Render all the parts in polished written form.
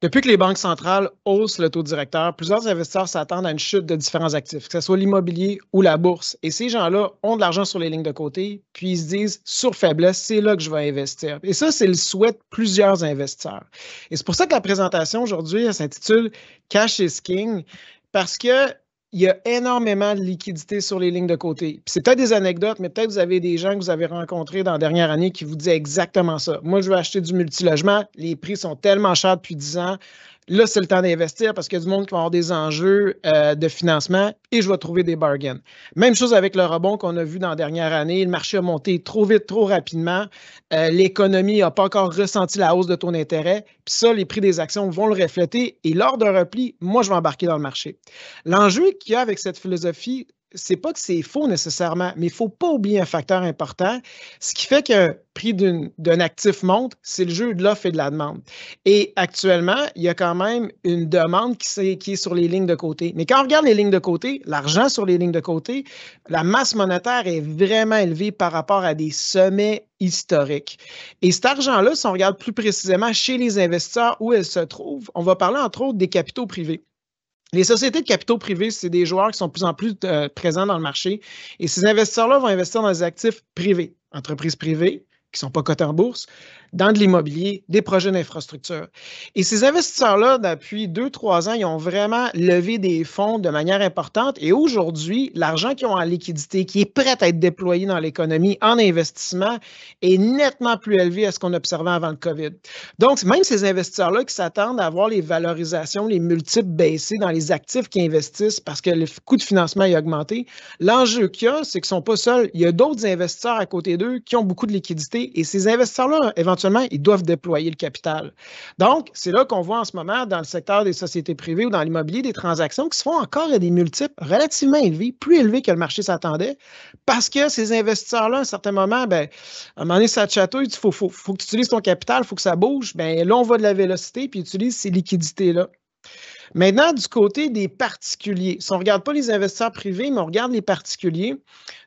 Depuis que les banques centrales haussent le taux directeur, plusieurs investisseurs s'attendent à une chute de différents actifs, que ce soit l'immobilier ou la bourse. Et ces gens-là ont de l'argent sur les lignes de côté, puis ils se disent, sur faiblesse, c'est là que je vais investir. Et ça, c'est le souhait de plusieurs investisseurs. Et c'est pour ça que la présentation aujourd'hui, elle s'intitule Cash is King, parce que il y a énormément de liquidités sur les lignes de côté. C'est peut-être des anecdotes, mais peut-être vous avez des gens que vous avez rencontrés dans la dernière année qui vous disaient exactement ça. Moi, je veux acheter du multilogement. Les prix sont tellement chers depuis 10 ans. Là, c'est le temps d'investir parce qu'il y a du monde qui va avoir des enjeux de financement et je vais trouver des bargains. Même chose avec le rebond qu'on a vu dans la dernière année. Le marché a monté trop vite, trop rapidement. L'économie n'a pas encore ressenti la hausse de taux d'intérêt. Puis ça, les prix des actions vont le refléter. Et lors d'un repli, moi, je vais embarquer dans le marché. L'enjeu qu'il y a avec cette philosophie, c'est pas que c'est faux nécessairement, mais il ne faut pas oublier un facteur important. Ce qui fait qu'un prix d'un actif monte, c'est le jeu de l'offre et de la demande. Et actuellement, il y a quand même une demande qui est sur les lignes de côté. Mais quand on regarde les lignes de côté, l'argent sur les lignes de côté, la masse monétaire est vraiment élevée par rapport à des sommets historiques. Et cet argent-là, si on regarde plus précisément chez les investisseurs où elle se trouve, on va parler entre autres des capitaux privés. Les sociétés de capitaux privés, c'est des joueurs qui sont de plus en plus présents dans le marché. Et ces investisseurs-là vont investir dans des actifs privés, entreprises privées qui ne sont pas cotées en bourse, dans de l'immobilier, des projets d'infrastructure. Et ces investisseurs-là, depuis 2-3 ans, ils ont vraiment levé des fonds de manière importante. Et aujourd'hui, l'argent qu'ils ont en liquidité, qui est prêt à être déployé dans l'économie en investissement, est nettement plus élevé à ce qu'on observait avant le COVID. Donc, même ces investisseurs-là qui s'attendent à voir les valorisations, les multiples baisser dans les actifs qu'ils investissent parce que le coût de financement est augmenté, l'enjeu qu'il y a, c'est qu'ils ne sont pas seuls. Il y a d'autres investisseurs à côté d'eux qui ont beaucoup de liquidité et ces investisseurs-là, éventuellement, ils doivent déployer le capital. Donc, c'est là qu'on voit en ce moment dans le secteur des sociétés privées ou dans l'immobilier des transactions qui se font encore à des multiples relativement élevés, plus élevés que le marché s'attendait, parce que ces investisseurs-là, à un certain moment, ben, à un moment donné, ça te chatouille, il faut que tu utilises ton capital, il faut que ça bouge. Bien, là, on va de la vélocité puis utilise ces liquidités-là. Maintenant, du côté des particuliers, si on ne regarde pas les investisseurs privés, mais on regarde les particuliers,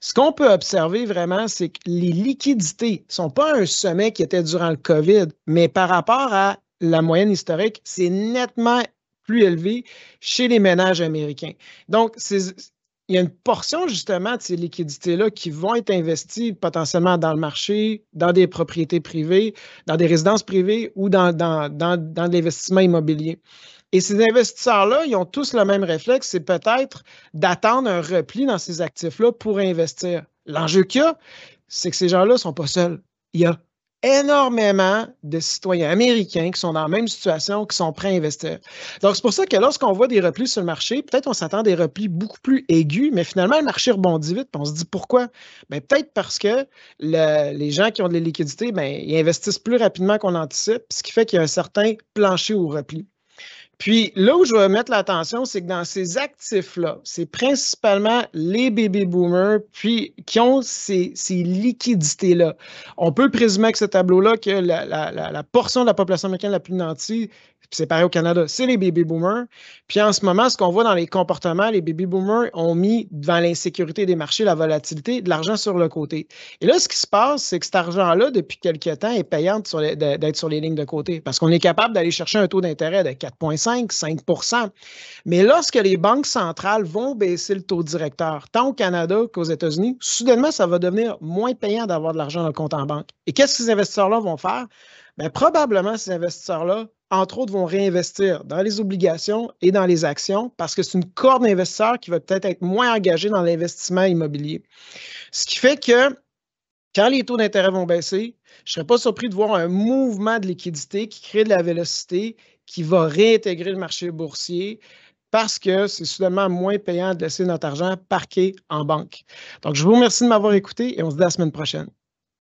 ce qu'on peut observer vraiment, c'est que les liquidités ne sont pas un sommet qui était durant le COVID, mais par rapport à la moyenne historique, c'est nettement plus élevé chez les ménages américains. Donc, il y a une portion justement de ces liquidités-là qui vont être investies potentiellement dans le marché, dans des propriétés privées, dans des résidences privées ou dans de l'investissement immobilier. Et ces investisseurs-là, ils ont tous le même réflexe, c'est peut-être d'attendre un repli dans ces actifs-là pour investir. L'enjeu qu'il y a, c'est que ces gens-là ne sont pas seuls. Il y a énormément de citoyens américains qui sont dans la même situation, qui sont prêts à investir. Donc, c'est pour ça que lorsqu'on voit des replis sur le marché, peut-être on s'attend à des replis beaucoup plus aigus, mais finalement, le marché rebondit vite, puis on se dit pourquoi? Bien, peut-être parce que les gens qui ont de la liquidité, bien, ils investissent plus rapidement qu'on anticipe, ce qui fait qu'il y a un certain plancher au repli. Puis là où je vais mettre l'attention, c'est que dans ces actifs-là, c'est principalement les baby boomers puis qui ont ces liquidités-là. On peut présumer avec ce tableau-là que la portion de la population américaine la plus nantie, c'est pareil au Canada, c'est les baby boomers. Puis en ce moment, ce qu'on voit dans les comportements, les baby boomers ont mis devant l'insécurité des marchés, la volatilité, de l'argent sur le côté. Et là, ce qui se passe, c'est que cet argent-là, depuis quelques temps, est payant d'être sur les lignes de côté parce qu'on est capable d'aller chercher un taux d'intérêt de 4,5, 5 %. Mais lorsque les banques centrales vont baisser le taux directeur, tant au Canada qu'aux États-Unis, soudainement, ça va devenir moins payant d'avoir de l'argent dans le compte en banque. Et qu'est-ce que ces investisseurs-là vont faire? Bien, probablement, ces investisseurs-là, entre autres, vont réinvestir dans les obligations et dans les actions parce que c'est une cohorte d'investisseurs qui va peut-être être moins engagée dans l'investissement immobilier. Ce qui fait que quand les taux d'intérêt vont baisser, je ne serais pas surpris de voir un mouvement de liquidité qui crée de la vélocité, qui va réintégrer le marché boursier parce que c'est soudainement moins payant de laisser notre argent parqué en banque. Donc, je vous remercie de m'avoir écouté et on se dit à la semaine prochaine.